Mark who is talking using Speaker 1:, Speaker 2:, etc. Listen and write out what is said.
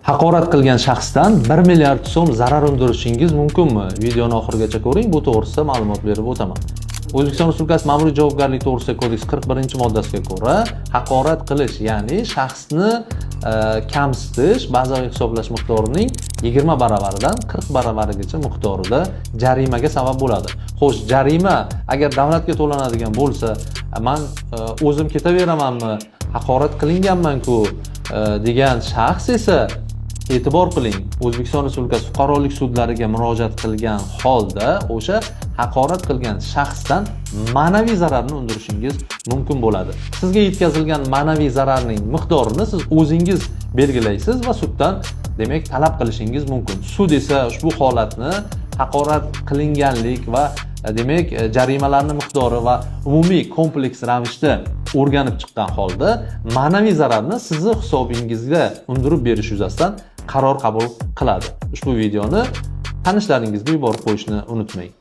Speaker 1: Haqorat qilgan shaxsdan 1 milliard so'm zarar undirishingiz mumkinmi? Videoni oxirigacha ko'ring, bu to'g'risida ma'lumot berib o'taman. O'zbekiston Respublikasi Ma'muriy javobgarlik to'g'risidagi kodeks 41-moddasiga ko'ra, haqorat qilish, ya'ni shaxsni kamsitish bazaviy hisoblash miqdorining 20 baravaridan 40 baravarigacha miqdorida jarimaga sabab bo'ladi. Xo'sh, jarima agar davlatga to'lanadigan bo'lsa, men o'zim ketaveramanmi? Haqorat qilinganman-ku degan shaxs esa e'tibor qiling, O'zbekiston Respublikasi fuqarolik sudlariga murojaat qilgan holda o'sha haqorat qilgan shaxsdan ma'naviy zararni undirishingiz mumkin bo'ladi. Sizga yetkazilgan ma'naviy zararning miqdorini siz o'zingiz belgilaysiz va suddan demak talab qilishingiz mumkin. Sud esa ushbu holatni haqorat qilinganlik va demak jarimalarning miqdori va umumiy kompleks ravishda o'rganib chiqqan holda ma'naviy zararni sizni hisobingizga undirib berish yuzasidan qaror qabul qiladi. Ushbu videoni tanishlaringizga yuborib qo'yishni unutmang.